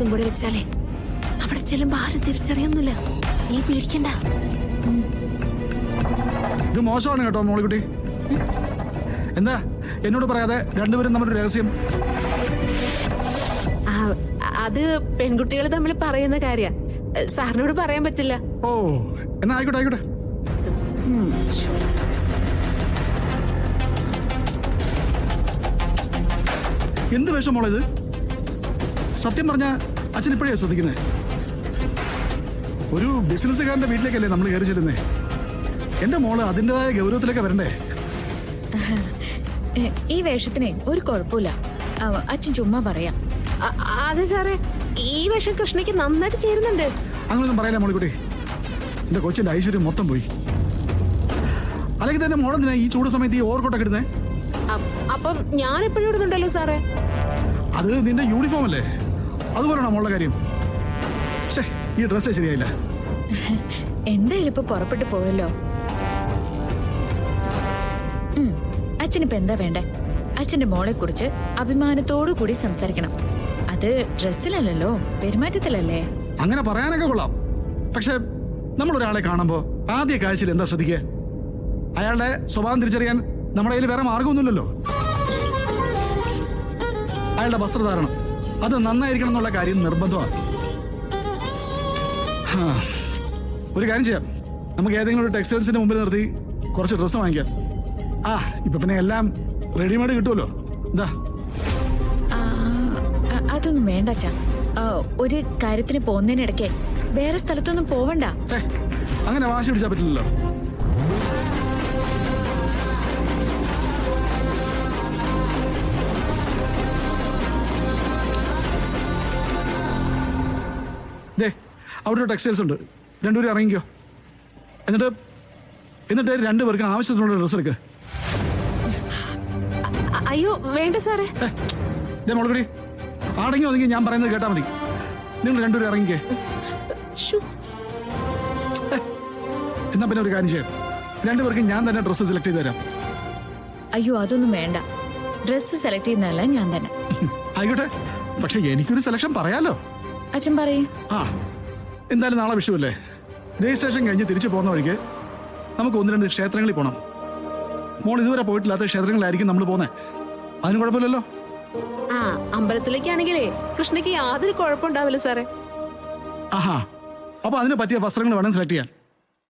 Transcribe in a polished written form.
ഇതും കൂടെ വെച്ചാലേ അവിടെ ചെല്ലുമ്പോ ആരും തിരിച്ചറിയൊന്നുമില്ല. നീ പേടിക്കണ്ട. ഇത് മോശമാണ് കേട്ടോ മോളിക്കുട്ടി. എന്താ എന്നോട് പറയാതെ രണ്ടുപേരും നമ്മുടെ രഹസ്യം? അത് പെൺകുട്ടികൾ തമ്മിൽ പറയുന്ന കാര്യ, സാറിനോട് പറയാൻ പറ്റില്ല. ഓ എന്നാ ആയിക്കോട്ടെ ആയിക്കോട്ടെ. എന്ത് വേഷം മോളെ ഇത്? സത്യം പറഞ്ഞ അച്ഛൻ ഇപ്പോഴേ ശ്രദ്ധിക്കുന്നേ. ഒരു ബിസിനസ്സുകാരന്റെ വീട്ടിലേക്കല്ലേ നമ്മൾ കയറി ചെല്ലുന്നേ. എന്റെ മോള് അതിൻ്റെതായ ഗൗരവത്തിലൊക്കെ വരണ്ടേ? ഈ വേഷത്തിനെ ഒരു കുഴപ്പമില്ല, അച്ഛൻ ചുമ്മാ പറയാം. അതെ സാറേ, ഈ വേഷം കൃഷ്ണയ്ക്ക് നന്നായിട്ട് ചേരുന്നുണ്ട്. അങ്ങനൊന്നും പറയല മോളിക്കുട്ടി. എന്റെ കൊച്ചിന്റെ ഐശ്വര്യം മൊത്തം പോയി. അല്ലെങ്കിൽ തന്നെ മോളെന്തിനാ ഈ ചൂട് സമയത്ത് ഈ ഓവർകോട്ടൊക്കെ ഇടുന്നേ? അപ്പം ഞാൻ എപ്പോഴും ഇടുന്നുണ്ടല്ലോ സാറേ. അത് നിന്റെ യൂണിഫോം അല്ലേ, അതുപോലെയാണോ മോളുടെ കാര്യം? ഈ ഡ്രസ്സേ ശരിയായില്ല. എന്തായാലും ഇപ്പൊ പുറപ്പെട്ടു പോയല്ലോ. അച്ഛനിപ്പോ എന്താ വേണ്ടേ? അച്ഛന്റെ മോളെ കുറിച്ച് അഭിമാനത്തോടു കൂടി സംസാരിക്കണം. അത് ഡ്രസ്സിലല്ലോ, പെരുമാറ്റത്തിലല്ലേ. അങ്ങനെ പറയാനൊക്കെ കൊള്ളാം. പക്ഷെ നമ്മൾ ഒരാളെ കാണുമ്പോ ആദ്യ കാഴ്ചയിൽ എന്താ ശ്രദ്ധിക്കുക? അയാളുടെ സ്വഭാവം തിരിച്ചറിയാൻ നമ്മുടെ കയ്യിൽ വേറെ മാർഗമൊന്നുമില്ലല്ലോ. അയാളുടെ വസ്ത്രധാരണം അത് നന്നായിരിക്കണം എന്നുള്ള കാര്യം നിർബന്ധമാണ്. ഒരു കാര്യം ചെയ്യാം, നമുക്ക് ഏതെങ്കിലും ഒരു ടെക്സ്റ്റൈൽസിന്റെ മുമ്പിൽ നിർത്തി കുറച്ച് ഡ്രസ്സ് വാങ്ങിക്കാം. ഇപ്പൊ പിന്നെ എല്ലാം റെഡിമെയ്ഡ് കിട്ടുമല്ലോ. എന്താ? അതൊന്നും വേണ്ട അച്ഛാ. ഒരു കാര്യത്തിന് പോകുന്നതിനിടയ്ക്ക് വേറെ സ്ഥലത്തൊന്നും പോവണ്ട. അങ്ങനെ വാശി പിടിച്ചാൽ പറ്റില്ലല്ലോ. അവിടെ ടെക്സ്റ്റൈൽസ് ഉണ്ട്, രണ്ടുപേരും ഇറങ്ങിക്കോ. എന്നിട്ട് രണ്ടുപേർക്കും ആവശ്യത്തിനുള്ള ഡ്രസ്സ് എടുക്കുക. അയ്യോ വേണ്ട സാറേ. മോളക്കുടി ആടെങ്കിൽ ഒന്നെങ്കിൽ ഞാൻ പറയുന്നത് കേട്ടാ മതി. നിങ്ങൾ രണ്ടുപേരും ഇറങ്ങിക്കേ. എന്നാ പിന്നെ ഒരു കാര്യം ചെയ്യാം, രണ്ടുപേർക്കും ഞാൻ തന്നെ ഡ്രസ്സ് സെലക്ട് ചെയ്ത് തരാം. അയ്യോ അതൊന്നും വേണ്ട, ഡ്രസ്സ് സെലക്ട് ചെയ്യുന്നതല്ല ഞാൻ തന്നെ. ആയിക്കോട്ടെ, പക്ഷെ എനിക്കൊരു സെലക്ഷൻ പറയാലോ. അച്ഛൻ പറയേ. എന്തായാലും നാളെ വിഷുവല്ലേ, രജിസ്ട്രേഷൻ കഴിഞ്ഞ് തിരിച്ചു പോകുന്ന വഴിക്ക് നമുക്ക് 1-2 ക്ഷേത്രങ്ങളിൽ പോകണം. മോൾ ഇതുവരെ പോയിട്ടില്ലാത്ത ക്ഷേത്രങ്ങളിലായിരിക്കും നമ്മൾ പോകുന്നത്. അതിന് കുഴപ്പമില്ലല്ലോ. അമ്പലത്തിലേക്കാണെങ്കിലേ കൃഷ്ണയ്ക്ക് യാതൊരു കുഴപ്പമുണ്ടാവില്ല സാറേ. അപ്പൊ അതിന് പറ്റിയ വസ്ത്രങ്ങൾ വേണം സെലക്ട് ചെയ്യാൻ.